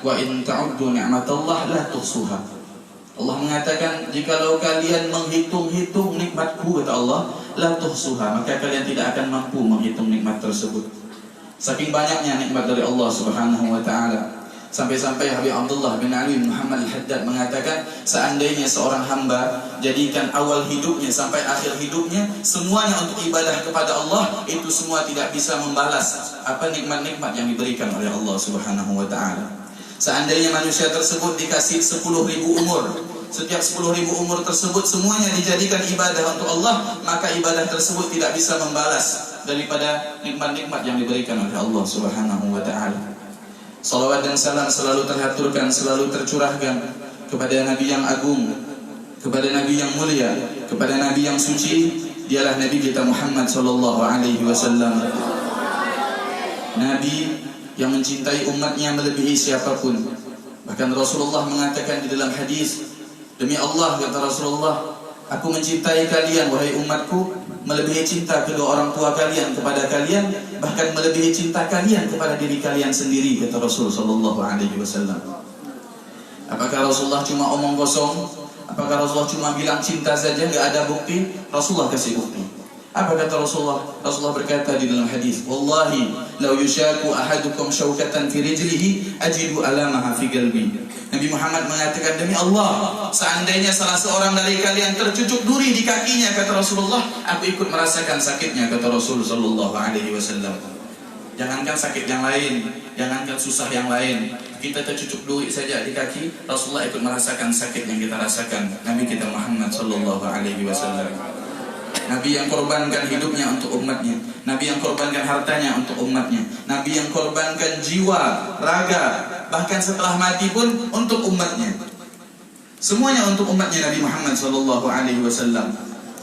wa in ta'uddu ni'matallah la tuhsuha. Allah mengatakan, jikalau kalian menghitung-hitung nikmatku, kata Allah, la tuhsuha, maka kalian tidak akan mampu menghitung nikmat tersebut. Saking banyaknya nikmat dari Allah Subhanahu wa taala. Sampai-sampai Habib Abdullah bin Ali bin Muhammad Al-Haddad mengatakan, seandainya seorang hamba jadikan awal hidupnya sampai akhir hidupnya semuanya untuk ibadah kepada Allah, itu semua tidak bisa membalas apa nikmat-nikmat yang diberikan oleh Allah Subhanahu wa taala. Seandainya manusia tersebut dikasih 10.000 umur, setiap 10.000 umur tersebut semuanya dijadikan ibadah untuk Allah, maka ibadah tersebut tidak bisa membalas daripada nikmat-nikmat yang diberikan oleh Allah Subhanahu wa taala. Salawat dan salam selalu terhaturkan, selalu tercurahkan kepada Nabi yang agung, kepada Nabi yang mulia, kepada Nabi yang suci. Dialah Nabi kita Muhammad sallallahu alaihi wasallam. Nabi yang mencintai umatnya melebihi siapapun. Bahkan Rasulullah mengatakan di dalam hadis, demi Allah, kata Rasulullah, aku mencintai kalian wahai umatku melebihi cinta kedua orang tua kalian kepada kalian, bahkan melebihi cinta kalian kepada diri kalian sendiri, kata Rasul sallallahu alaihi wasallam. Apakah Rasulullah cuma omong kosong? Apakah Rasulullah cuma bilang cinta saja, enggak ada bukti? Rasulullah kasih bukti. Apa kata Rasulullah? Rasulullah berkata di dalam hadis, wallahi law yushaku ahadukum syaukatan fi rijlihi ajidu alamaha fi qalbi. Nabi Muhammad mengatakan, demi Allah, seandainya salah seorang dari kalian tercucuk duri di kakinya, kata Rasulullah, aku ikut merasakan sakitnya, kata Rasul sallallahu alaihi wasallam. Jangankan sakit yang lain, jangankan susah yang lain, kita tercucuk duri saja di kaki, Rasulullah ikut merasakan sakit yang kita rasakan. Nabi kita Muhammad sallallahu alaihi wasallam, Nabi yang korbankan hidupnya untuk umatnya, Nabi yang korbankan hartanya untuk umatnya, Nabi yang korbankan jiwa, raga, bahkan setelah mati pun untuk umatnya. Semuanya untuk umatnya Nabi Muhammad sallallahu alaihi wasallam.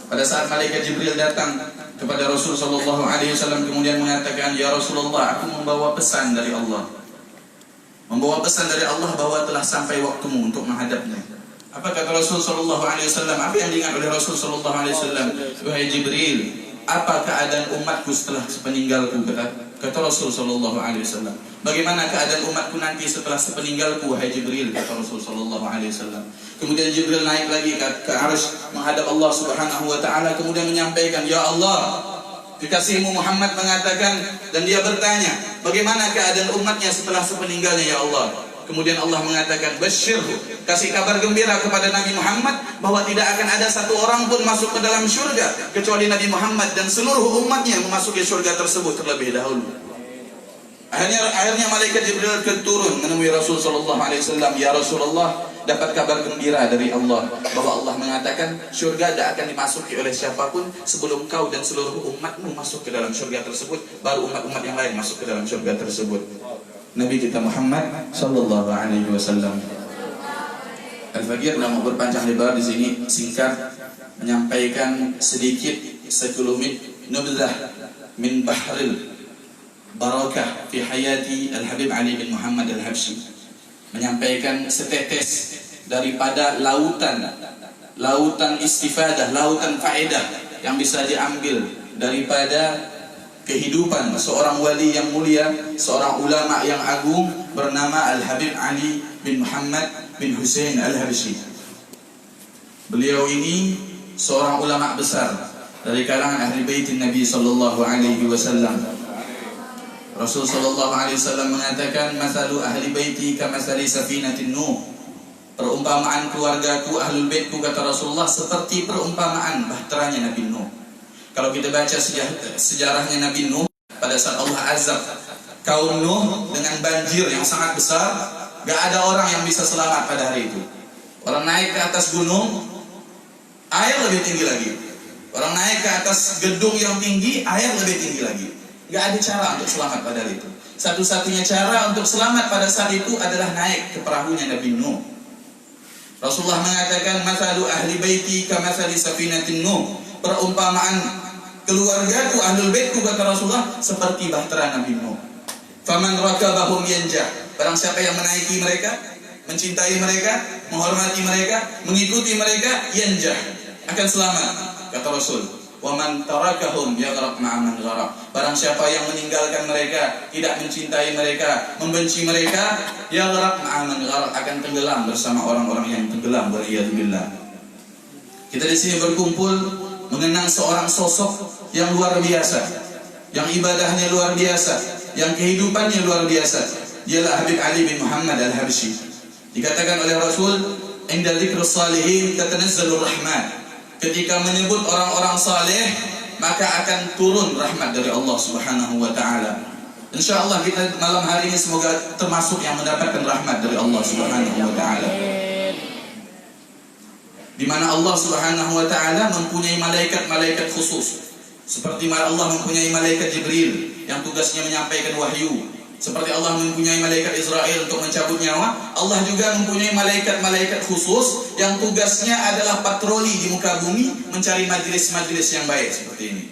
Pada saat malaikat Jibril datang kepada Rasul sallallahu alaihi wasallam kemudian mengatakan, ya Rasulullah, aku membawa pesan dari Allah. Membawa pesan dari Allah bahwa telah sampai waktumu untuk menghadapnya. Apa kata Rasul sallallahu alaihi wasallam? Apa yang diingat oleh Rasul sallallahu alaihi wasallam? Wahai Jibril, apa keadaan umatku setelah sepeninggalku? Kata Rasul sallallahu alaihi wasallam. Bagaimana keadaan umatku nanti setelah sepeninggalku, wahai Jibril? Kata Rasul sallallahu alaihi wasallam. Kemudian Jibril naik lagi ke arsy menghadap Allah Subhanahu wa taala, kemudian menyampaikan, ya Allah, kekasihmu Muhammad mengatakan, dan dia bertanya, bagaimana keadaan umatnya setelah sepeninggalnya, ya Allah? Kemudian Allah mengatakan, basyirhu, kasih kabar gembira kepada Nabi Muhammad bahwa tidak akan ada satu orang pun masuk ke dalam syurga kecuali Nabi Muhammad dan seluruh umatnya memasuki syurga tersebut terlebih dahulu. Akhirnya malaikat Jibril turun menemui Rasul sallallahu alaihi wasallam, ya Rasulullah, dapat kabar gembira dari Allah bahwa Allah mengatakan syurga tidak akan dimasuki oleh siapapun sebelum kau dan seluruh umatmu masuk ke dalam syurga tersebut, baru umat-umat yang lain masuk ke dalam syurga tersebut. Nabi kita Muhammad sallallahu alaihi wasallam. Al-Faqih tidak mau berpanjang lebar di sini, singkat menyampaikan sedikit sekelumit nubzah min bahril barakah fi hayati Al-Habib Ali bin Muhammad Al-Habsyi. Menyampaikan setetes daripada lautan istifadah, lautan faedah yang bisa diambil daripada kehidupan seorang wali yang mulia, seorang ulama yang agung bernama Al-Habib Ali bin Muhammad bin Hussein Al-Habsyi. Beliau ini seorang ulama besar dari kalangan ahli bait Nabi sallallahu alaihi wasallam. Rasul sallallahu alaihi wasallam mengatakan, "Mathalu ahli baiti kamathali safinatin Nuh." Perumpamaan keluargaku, ahlul baitku, kata Rasulullah, seperti perumpamaan bahteranya Nabi Nuh. Kalau kita baca sejarahnya Nabi Nuh, pada saat Allah azab kaum Nuh dengan banjir yang sangat besar, gak ada orang yang bisa selamat pada hari itu. Orang naik ke atas gunung, air lebih tinggi lagi. Orang naik ke atas gedung yang tinggi, air lebih tinggi lagi. Gak ada cara untuk selamat pada hari itu. Satu-satunya cara untuk selamat pada saat itu adalah naik ke perahunya Nabi Nuh. Rasulullah mengatakan, "Mathalu ahli baiti kamathali safinatin Nuh." Perumpamaan keluargaku, ahlul baitku, kata Rasulullah, seperti bahtera Nabi Nuh. Faman rakabahum yanjah. Barang siapa yang menaiki mereka, mencintai mereka, menghormati mereka, mengikuti mereka, yanjah, akan selamat, kata Rasul. wa man tarakahum yaghraq ma'a man gharaq. Barang siapa yang meninggalkan mereka, tidak mencintai mereka, membenci mereka, yaghraq ma'a man gharaq, akan tenggelam bersama orang-orang yang tenggelam, waliyadzubillah. Kita di sini berkumpul mengenang seorang sosok yang luar biasa, yang ibadahnya luar biasa, yang kehidupannya luar biasa. Dialah Habib Ali bin Muhammad al-Habsyi. Dikatakan oleh Rasul, "Inda dzikrus salihin tatanazzalur rahmat." Ketika menyebut orang-orang saleh, maka akan turun rahmat dari Allah Subhanahu wa taala. Insyaallah kita malam hari ini semoga termasuk yang mendapatkan rahmat dari Allah Subhanahu wa taala. Di mana Allah Subhanahu wa taala mempunyai malaikat-malaikat khusus. Seperti Allah mempunyai malaikat Jibril yang tugasnya menyampaikan wahyu. Seperti Allah mempunyai malaikat Israel untuk mencabut nyawa, Allah juga mempunyai malaikat-malaikat khusus yang tugasnya adalah patroli di muka bumi, mencari majelis-majelis yang baik seperti ini.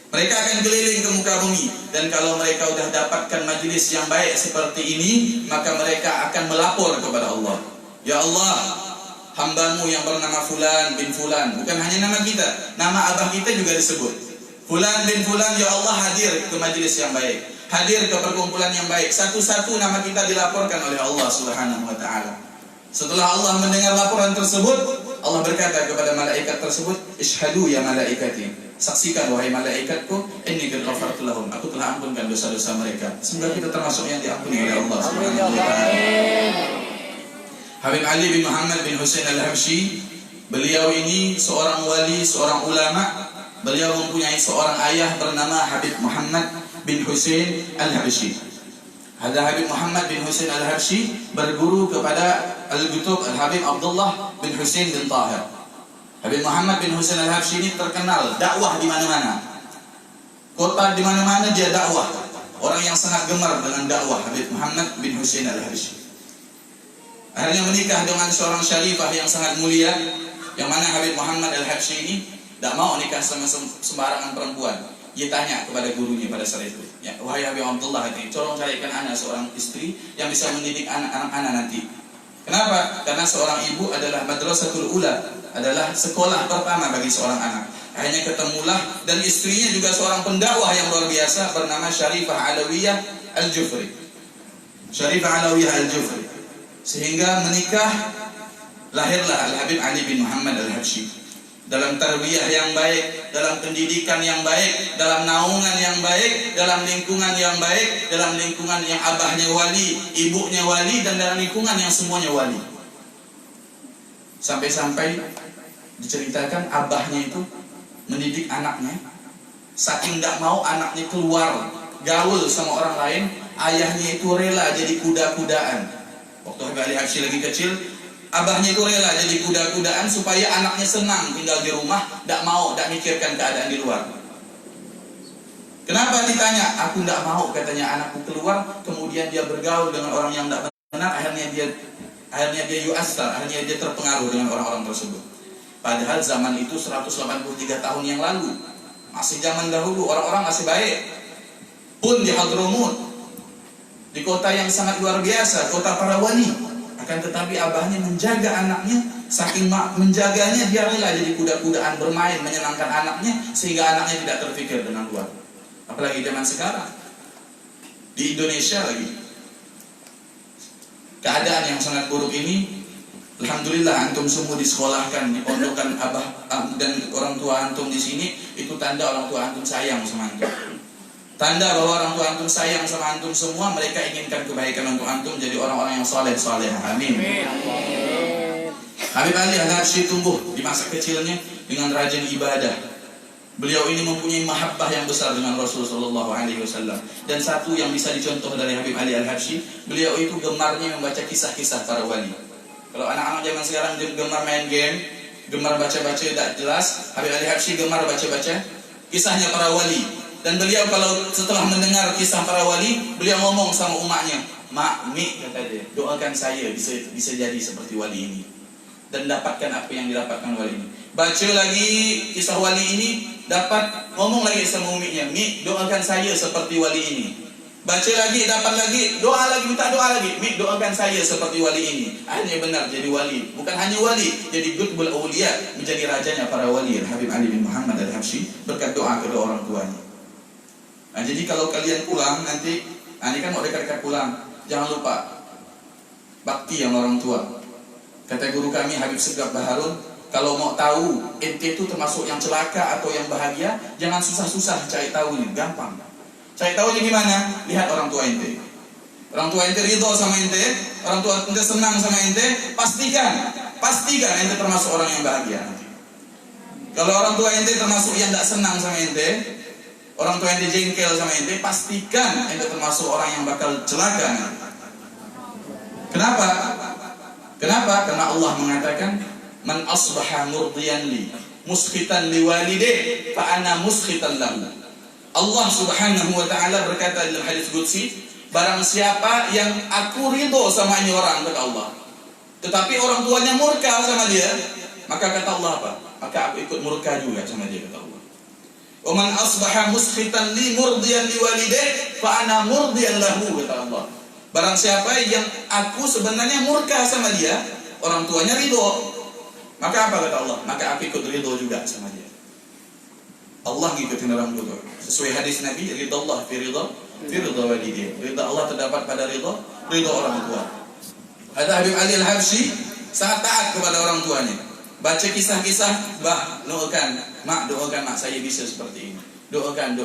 Mereka akan keliling ke muka bumi, dan kalau mereka sudah dapatkan majelis yang baik seperti ini, maka mereka akan melapor kepada Allah. Ya Allah, hambamu yang bernama Fulan bin Fulan, bukan hanya nama kita, nama abah kita juga disebut. Fulan bin Fulan, ya Allah, hadir ke majelis yang baik, hadir ke perkumpulan yang baik. Satu-satu nama kita dilaporkan oleh Allah Subhanahu wa taala. Setelah Allah mendengar laporan tersebut, Allah berkata kepada malaikat tersebut, "Ishhadu ya malaikati." Saksikan wahai malaikatku, inni qad ghafartu lahum. Aku telah ampunkan dosa-dosa mereka. Semoga kita termasuk yang diampuni oleh Allah Subhanahu wa taala. Habib Ali bin Muhammad bin Husain al-Habsyi, beliau ini seorang wali, seorang ulama. Beliau mempunyai seorang ayah bernama Habib Muhammad bin Husain al-Habsyi. Habib Muhammad bin Husain al-Habsyi berguru kepada Al-Qutub Al-Habib Abdullah bin Husain bin Tahir. Habib Muhammad bin Husain al-Habsyi ini terkenal dakwah di mana-mana. Kota di mana-mana dia dakwah. Orang yang sangat gemar dengan dakwah Habib Muhammad bin Husain al-Habsyi. Akhirnya menikah dengan seorang syarifah yang sangat mulia, yang mana Habib Muhammad al-Habsyi ini tidak mau nikah sama sembarangan perempuan. Dia tanya kepada gurunya pada saat itu, ya, wahai Habib Abdullah, tolong carikan anak seorang istri yang bisa mendidik anak-anak anak nanti. Kenapa? Karena seorang ibu adalah madrasatul ula, adalah sekolah pertama bagi seorang anak. Akhirnya ketemulah, dan istrinya juga seorang pendakwah yang luar biasa bernama Syarifah Alawiyah Al-Jufri. Syarifah Alawiyah Al-Jufri. Sehingga menikah, lahirlah Al-Habib Ali bin Muhammad al-Habsyi. Dalam tarbiyah yang baik, dalam pendidikan yang baik, dalam naungan yang baik, dalam lingkungan yang baik, dalam lingkungan yang abahnya wali, ibunya wali, dan dalam lingkungan yang semuanya wali. Sampai-sampai diceritakan abahnya itu mendidik anaknya, saking tidak mau anaknya keluar gaul sama orang lain, ayahnya itu rela jadi kuda-kudaan. Waktu Habib Ali Habsyi lagi kecil, abahnya itu rela jadi kuda-kudaan supaya anaknya senang tinggal di rumah, tidak mau, tidak mikirkan keadaan di luar. Kenapa ditanya? Aku tidak mau, katanya, anakku keluar, kemudian dia bergaul dengan orang yang tidak benar, akhirnya dia yu'asar, akhirnya dia terpengaruh dengan orang-orang tersebut. Padahal zaman itu 183 tahun yang lalu, masih zaman dahulu, orang-orang masih baik. Pun di Hadramut, di kota yang sangat luar biasa, kota para wali. Akan tetapi abahnya menjaga anaknya, saking menjaganya dia rela jadi kuda-kudaan, bermain, menyenangkan anaknya, sehingga anaknya tidak terpikir dengan luar. Apalagi zaman sekarang di Indonesia lagi, keadaan yang sangat buruk ini. Alhamdulillah antum semua disekolahkan, dipondokkan abah dan orang tua antum di sini, itu tanda orang tua antum sayang sama antum. Tanda bahwa orang tua antum sayang sama antum semua, mereka inginkan kebaikan untuk antum jadi orang-orang yang soleh-soleh. Amin. Habib Ali al-Habsyi tumbuh di masa kecilnya dengan rajin ibadah. Beliau ini mempunyai mahabbah yang besar dengan Rasulullah SAW. Dan satu yang bisa dicontoh dari Habib Ali al-Habsyi, beliau itu gemarnya membaca kisah-kisah para wali. Kalau anak-anak zaman sekarang gemar main game, gemar baca-baca tidak jelas, Habib Ali al-Habsyi gemar baca-baca kisahnya para wali. Dan beliau kalau setelah mendengar kisah para wali, beliau ngomong sama umaknya, "Mak, Mi," kata dia, "doakan saya bisa jadi seperti wali ini dan dapatkan apa yang didapatkan wali ini." Baca lagi kisah wali ini, dapat ngomong lagi sama uminya, "Mi, doakan saya seperti wali ini." Baca lagi, dapat lagi, doa lagi, minta doa lagi. Mik, doakan saya seperti wali ini. Hanya benar jadi wali. Bukan hanya wali, jadi Qutbul Auliya, menjadi rajanya para wali. Habib Ali bin Muhammad Al-Habsyi berkat doa kedua orang tuanya. Nah, jadi kalau kalian pulang nanti, ini kan mau dekat-dekat pulang, jangan lupa bakti yang orang tua. Kata guru kami Habib Segaf Baharun, kalau mau tahu ente itu termasuk yang celaka atau yang bahagia, jangan susah-susah cari tahu ini, gampang. Cari tahunya gimana? Lihat orang tua ente. Orang tua ente ridho sama ente, orang tua ente senang sama ente, pastikan ente termasuk orang yang bahagia. Kalau orang tua ente termasuk yang tidak senang sama ente, orang tua ente jengkel sama ente, pastikan ente termasuk orang yang bakal celaka. Kenapa? Karena Allah mengatakan, man asbaha murdiyan li, muskhitan li walidayhi, fa ana muskhitan lahu. Allah Subhanahu wa ta'ala berkata dalam hadis qudsi, barang siapa yang aku ridho sama ini orang, kata Allah, tetapi orang tuanya murka sama dia, maka kata Allah apa? Maka aku ikut murka juga sama dia, kata Allah. Wa man asbaha muskhitan li murdiyan li walidayhi fa ana murdiyan lahu, kata Allah. Barang siapa yang aku sebenarnya murka sama dia, orang tuanya ridho, maka apa kata Allah? Maka aku ikut ridho juga sama dia. Allah ngikutin orang tua. Sesuai hadis Nabi, ridha Allah fi ridha walidayhi. Ridha Allah terdapat pada ridha orang tua. Ada Habib Ali Al-Habsyi sangat taat kepada orang tuanya. Baca kisah-kisah, bah, doakan mak saya bisa seperti ini. Doakan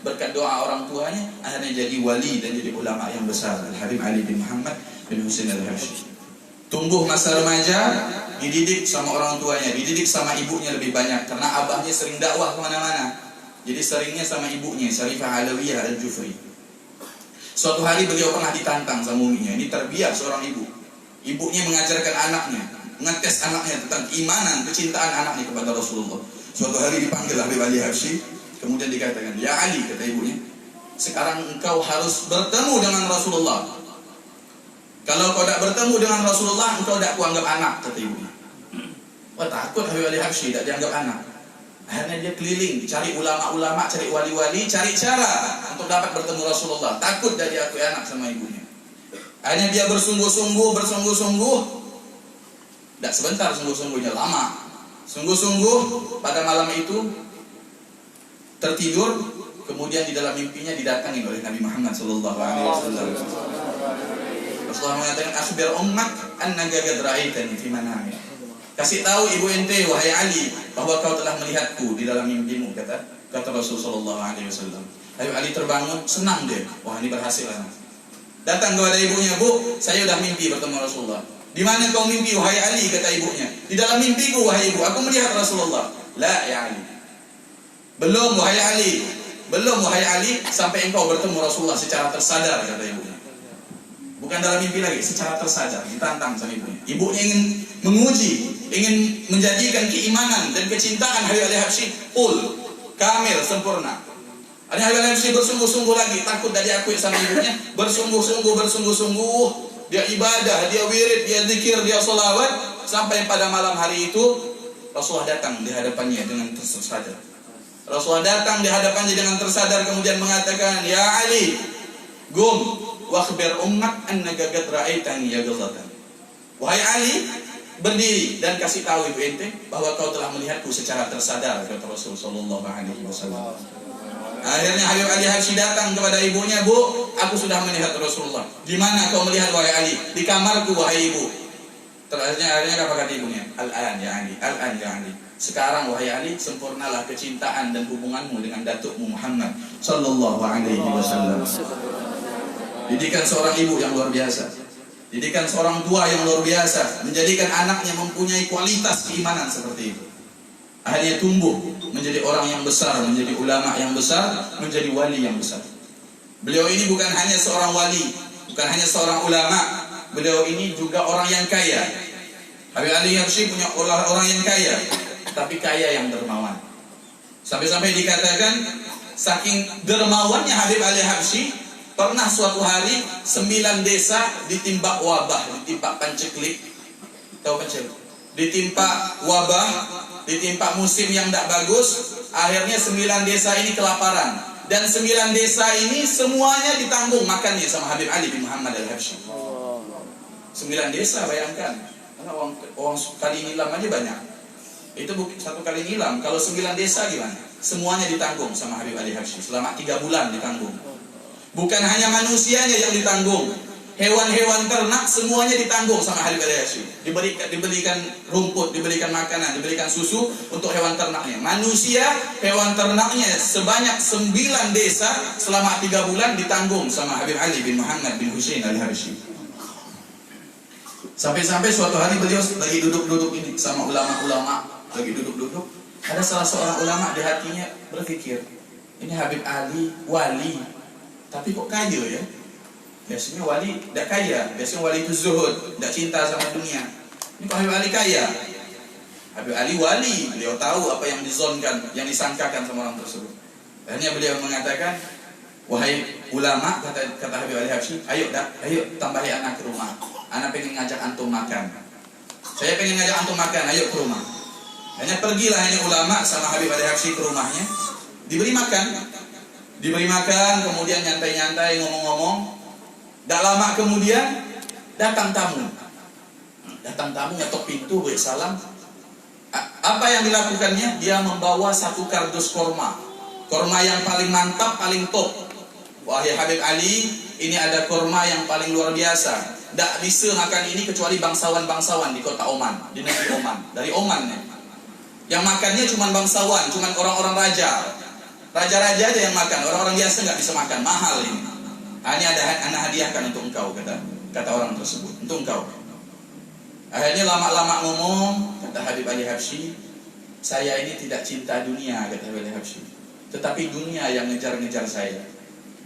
berkat doa orang tuanya akhirnya jadi wali dan jadi ulama yang besar. Al-Habib Ali bin Muhammad bin Husain Al-Habsyi. Tumbuh masa remaja, dididik sama orang tuanya, dididik sama ibunya lebih banyak karena abahnya sering dakwah kemana-mana. Jadi seringnya sama ibunya, Syarifah Alawiyah Al-Jufri. Suatu hari beliau pernah ditantang sama uminya. Ini terbiak seorang ibu. Ibunya mengajarkan anaknya, mengetes anaknya tentang keimanan, kecintaan anaknya kepada Rasulullah. Suatu hari dipanggil Habib Ali Habsyi, kemudian dikatakan, ya Ali, kata ibunya, sekarang engkau harus bertemu dengan Rasulullah. Kalau kau tidak bertemu dengan Rasulullah, engkau tidak kuanggap anak, kata ibunya. Wah, takut Habib Ali Habsyi tidak dianggap anak. Akhirnya dia keliling, cari ulama-ulama, cari wali-wali, cari cara untuk dapat bertemu Rasulullah. Takut dari diakui anak sama ibunya. Akhirnya dia bersungguh-sungguh. Tidak sebentar sungguh-sungguhnya, lama. Sungguh-sungguh pada malam itu tertidur, kemudian di dalam mimpinya didatangi oleh Nabi Muhammad SAW. Rasulullah mengatakan, akhbir ummak annaka qad ra'aitani fi manami. Kasih tahu ibu ente, wahai Ali, bahwa kau telah melihatku di dalam mimpimu, kata Rasulullah SAW. Lalu Ali terbangun, senang dia. Wah, ini berhasil anak. Datang kepada ibunya, bu, saya sudah mimpi bertemu Rasulullah. Di mana kau mimpi, wahai Ali, kata ibunya. Di dalam mimpiku, wahai ibu, aku melihat Rasulullah. La, ya Ali. Belum, wahai Ali, sampai engkau bertemu Rasulullah secara tersadar, kata ibunya. Bukan dalam mimpi lagi, secara tersadar, ditantang sama ibunya. Ibunya ingin menguji, ingin menjadikan keimanan dan kecintaan Habib Ali Habsyi kamil, sempurna. Habib Ali Habsyi bersungguh-sungguh lagi, takut dari aku sama ibunya, bersungguh-sungguh. Dia ibadah, dia wirid, dia zikir, dia sholawat, sampai pada malam hari itu Rasulullah datang di hadapannya dengan tersadar. Kemudian mengatakan, ya Ali, gum wakhbir ummak annaka qad ra'aitani yaqzatan. Wahai Ali, berdiri dan kasih tahu ibu ente bahwa kau telah melihatku secara tersadar, kata Rasulullah sallallahu alaihi wasallam. Akhirnya Habib Ali Habsyi datang kepada ibunya, bu, aku sudah melihat Rasulullah. Di mana kau melihat wahai Ali? Di kamarku wahai ibu. Akhirnya apa kata ibunya? Al-an ya Ali. Sekarang wahai Ali, sempurnalah kecintaan dan hubunganmu dengan datukmu Muhammad sallallahu alaihi wasallam. Didikan seorang ibu yang luar biasa, didikan seorang tua yang luar biasa, menjadikan anaknya mempunyai kualitas keimanan seperti itu. Akhirnya tumbuh menjadi orang yang besar, menjadi ulama yang besar, menjadi wali yang besar. Beliau ini bukan hanya seorang wali, bukan hanya seorang ulama, beliau ini juga orang yang kaya. Habib Ali Habsyi punya orang yang kaya, tapi kaya yang dermawan. Sampai-sampai dikatakan, saking dermawannya Habib Ali Habsyi, pernah suatu hari 9 desa ditimpa wabah, ditimpa panceklik. Tahu panceklik? Ditimpa wabah, ditimpa musim yang tidak bagus. Akhirnya 9 desa ini kelaparan. Dan 9 desa ini semuanya ditanggung makannya sama Habib Ali bin Muhammad al-Habsyi. 9 desa, bayangkan. Karena orang kali nilam aja banyak. Itu satu kali nilam. Kalau 9 desa gimana? Semuanya ditanggung sama Habib Ali Habsyi. Selama 3 bulan ditanggung. Bukan hanya manusianya yang ditanggung, hewan-hewan ternak semuanya ditanggung sama Habib Ali Habsyi. Diberikan rumput, diberikan makanan, diberikan susu untuk hewan ternaknya. Manusia, hewan ternaknya sebanyak 9 desa selama 3 bulan ditanggung sama Habib Ali bin Muhammad bin Husain al-Habsyi. Sampai-sampai suatu hari beliau lagi duduk-duduk ini sama ulama-ulama, lagi duduk-duduk. Ada salah seorang ulama di hatinya berpikir, ini Habib Ali wali, tapi kok kaya ya? Biasanya wali tidak kaya, biasanya wali itu zuhud, tidak cinta sama dunia. Ini kok Habib Ali kaya? Habib Ali wali, beliau tahu apa yang dizonkan, yang disangkakan sama orang tersebut. Akhirnya beliau mengatakan, wahai ulama, kata Habib Ali Habsyi, ayo tambahi anak ke rumah. Anak pengen ngajak antum makan. Saya pengen ngajak antum makan, ayo ke rumah. Hanya pergilah ini ulama sama Habib Ali Habsyi ke rumahnya, diberi makan, kemudian nyantai-nyantai ngomong-ngomong. Tak lama kemudian datang tamu ngetok pintu, beri salam. Apa yang dilakukannya? Dia membawa 1 kardus korma yang paling mantap, paling top. Wahai Habib Ali, ini ada korma yang paling luar biasa. Tak bisa makan ini kecuali bangsawan-bangsawan di kota Oman, di negeri Oman, dari Oman ya. Yang makannya cuma bangsawan, cuma orang-orang raja-raja aja yang makan, orang-orang biasa nggak bisa makan, mahal ini. Hanya ada anak hadiahkan untuk engkau, kata orang tersebut, untuk engkau. Akhirnya lama-lama ngomong, kata Habib Ali Habsyi, saya ini tidak cinta dunia, kata Habib Ali Habsyi, tetapi dunia yang ngejar-ngejar saya.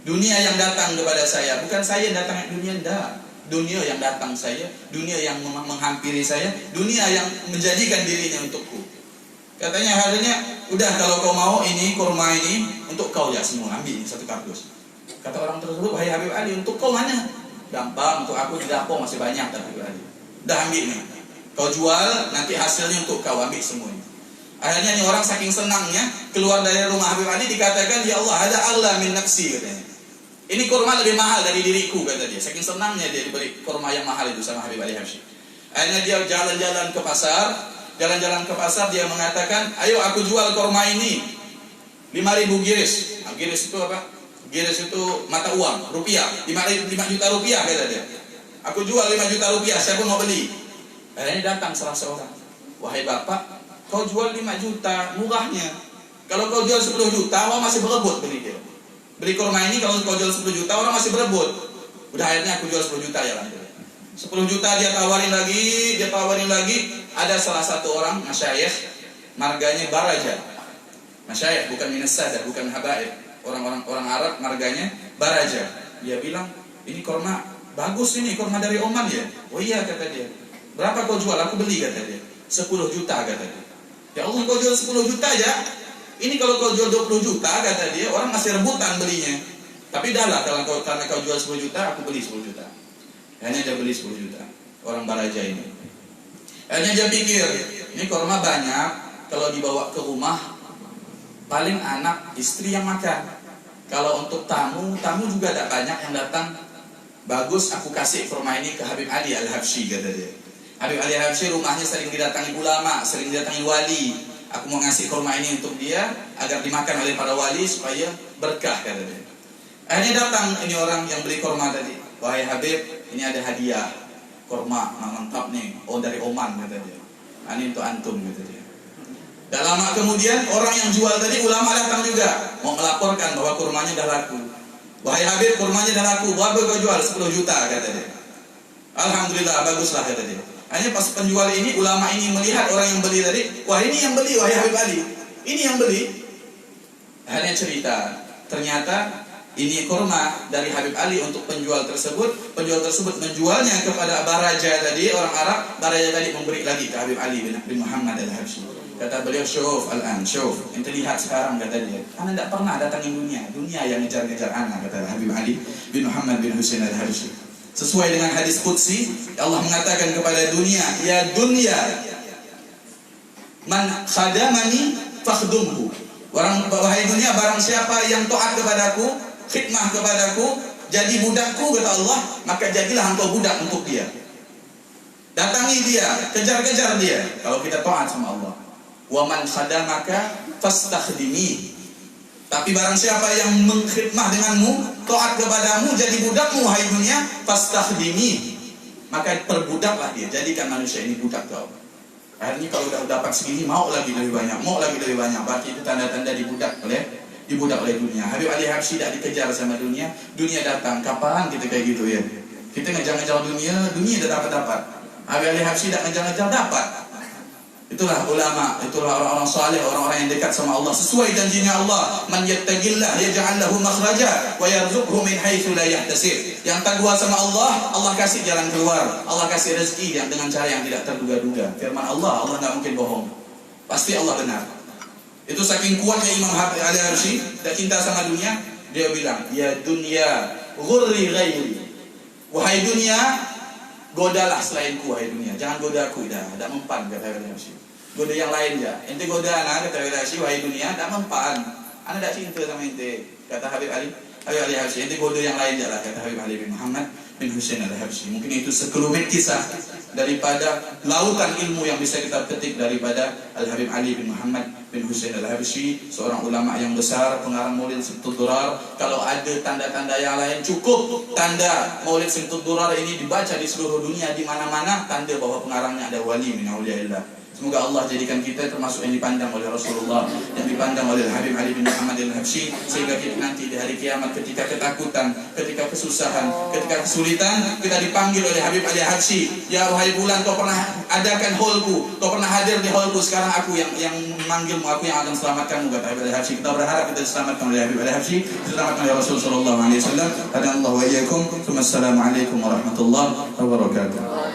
Dunia yang datang kepada saya, bukan saya yang datang ke dunia, enggak. Dunia yang datang saya, dunia yang menghampiri saya, dunia yang menjadikan dirinya untukku. Katanya harinya, udah kalau kau mau ini, kurma ini, untuk kau ya semua, ambil 1 kardus. Kata orang tersebut, wahai Habib Ali, untuk kau mana? Gampang, untuk aku di dapur masih banyak, kata Habib Ali. Udah ambil nih, kau jual, nanti hasilnya untuk kau, ambil semuanya. Akhirnya ini orang saking senangnya, keluar dari rumah Habib Ali, dikatakan, ya Allah, ada Allah min nafsi, katanya. Ini kurma lebih mahal dari diriku, kata dia. Saking senangnya dia diberi kurma yang mahal itu sama Habib Ali Habsyi. Akhirnya dia jalan-jalan ke pasar, dia mengatakan, ayo aku jual kurma ini 5.000 giris. Nah, giris itu apa? Giris itu mata uang, rupiah, 5 juta rupiah, kata dia. Aku jual 5 juta rupiah, siapa mau beli? Akhirnya datang salah seorang, wahai bapak, kau jual 5 juta, murahnya. Kalau kau jual 10 juta, orang masih berebut beli dia. Beli kurma ini kalau kau jual 10 juta, orang masih berebut. Udah akhirnya aku jual 10 juta ya lah. 10 juta dia tawarin lagi. Ada salah satu orang masyayikh, marganya Baraja. Masyayikh bukan minas sadah, bukan habaib. Orang Arab marganya Baraja. Dia bilang, ini kurma bagus, ini kurma dari Oman ya. Oh iya, kata dia. Berapa kau jual? Aku beli, kata dia. 10 juta, kata dia. Ya Allah, kau jual 10 juta aja. Ini kalau kau jual 20 juta, kata dia, orang masih rebutan belinya. Tapi dah lah, karena kau jual 10 juta, aku beli 10 juta. Hanya dia beli 10 juta. Orang Baraja ini. Hanya dia pikir, ini kurma banyak, kalau dibawa ke rumah, paling anak, istri yang makan. Kalau untuk tamu juga tak banyak yang datang. Bagus, aku kasih kurma ini ke Habib Ali al-Habsyi, kata dia. Habib Ali al-Habsyi rumahnya sering didatangi ulama, sering didatangi wali. Aku mau ngasih kurma ini untuk dia agar dimakan oleh para wali supaya berkah, kata dia. Akhirnya datang ini orang yang beli kurma tadi. Wahai Habib, ini ada hadiah kurma, mantap nih. Oh, dari Oman, kata dia. Ini untuk antum, kata dia. Dan lama kemudian orang yang jual tadi, ulama datang juga mau melaporkan bahwa kurmanya dah laku. Wahai Habib, kurmanya dah laku. Berapa kau jual? 10 juta, kata dia. Alhamdulillah, baguslah, kata dia. Hanya pas penjual ini, ulama ini melihat orang yang beli tadi, wah ini yang beli, wahai Habib Ali, ini yang beli. Akhirnya cerita, ternyata ini kurma dari Habib Ali untuk penjual tersebut. Penjual tersebut menjualnya kepada Baraja tadi, orang Arab. Baraja tadi memberi lagi ke Habib Ali bin Muhammad al-Habsyi. Kata beliau, syuf al-an, syuf, ente lihat sekarang, kata dia. Karena tidak pernah datangin dunia yang ngejar-ngejar anak, kata Habib Ali bin Muhammad bin Husain al-Habsyi. Sesuai dengan hadis qudsi, Allah mengatakan kepada dunia, ya dunia, man khadamani fakhdumhu, Wahai dunia, barang siapa yang taat kepadaku, khidmah kepadaku, jadi budakku kata Allah, maka jadilah engkau budak untuk dia. Datangi dia, kejar-kejar dia kalau kita taat sama Allah. Wa man khadamaka fastakhdimi. Tapi barang siapa yang mengkhidmah denganmu, taat kepadamu, jadi budakmu wahai dunia, fastakhdimi. Maka perbudaklah dia, jadikan manusia ini budak kau. Akhirnya kalau udah dapat segini, mau lagi lebih banyak, berarti itu tanda-tanda dibudak oleh dunia. Habib Ali Habsyi tidak dikejar sama dunia datang. Kapan kita kayak gitu ya? Kita ngejar-ngejar dunia dah dapat. Habib Ali Habsyi tidak ngejar-ngejar dapat. Itulah ulama, itulah orang-orang saleh, orang-orang yang dekat sama Allah, sesuai janjinya Allah. Man yattaqillah yaj'al lahu makhraja wa yarzuqhu min haitsu la yahtasib. Yang takwa sama Allah, Allah kasih jalan keluar. Allah kasih rezeki yang dengan cara yang tidak terduga-duga. Firman Allah nggak mungkin bohong. Pasti Allah benar. Itu saking kuatnya Imam Habib Ali Habsyi, tidak cinta sama dunia, dia bilang, "Ya dunya, ghurri ghairi." Wahai dunia, godalah selainku, wahai dunia. Jangan goda aku, dah mempan, kata Habib Ali Habsyi. Goda yang lain ya. Ente goda anak, kata Habib Ali Habsyi, wahai dunia, tak mempan. Anak tak cinta sama ente, kata Habib Ali Habsyi. Ente goda yang lain lah, kata Habib Ali bin Muhammad bin Husain al-Habsyi. Mungkin itu sekelumit kisah daripada lautan ilmu yang bisa kita petik daripada Al-Habib Ali bin Muhammad bin Husain al-Habsyi, seorang ulama yang besar, pengarang Maulid Simtud Durar. Kalau ada tanda-tanda yang lain, cukup tanda Maulid Simtud Durar ini dibaca di seluruh dunia, di mana-mana, tanda bahwa pengarangnya ada wali min auliyaillah. Semoga Allah jadikan kita termasuk yang dipandang oleh Rasulullah, yang dipandang oleh Habib Ali bin Muhammad al-Habsyi, sehingga kita nanti di hari kiamat ketika ketakutan, ketika kesusahan, ketika kesulitan, kita dipanggil oleh Habib Ali Habsyi, "Ya wahai bulan, kau pernah adakan haulku, kau pernah hadir di haulku, sekarang aku yang memanggilmu, aku yang akan selamatkanmu," kata Habib Ali Habsyi. Kita berharap kita diselamatkan oleh Habib Ali Habsyi, diselamatkan oleh Rasul sallallahu alaihi wasallam. Hadanallahu wa iyyakum. Wassalamualaikum warahmatullahi wabarakatuh.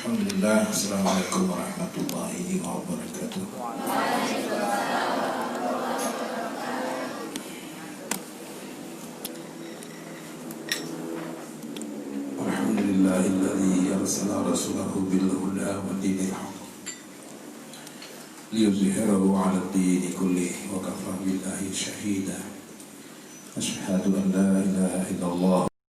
Alhamdulillah. Assalamualaikum warahmatullahi wabarakatuh. Alhamdulillahilladzi arsala rasulahu bil huda wa dinil haqq liyuzhirahu 'ala ad-dini kullihi wa kafa billahi shahida. Asyhadu an la ilaha illallah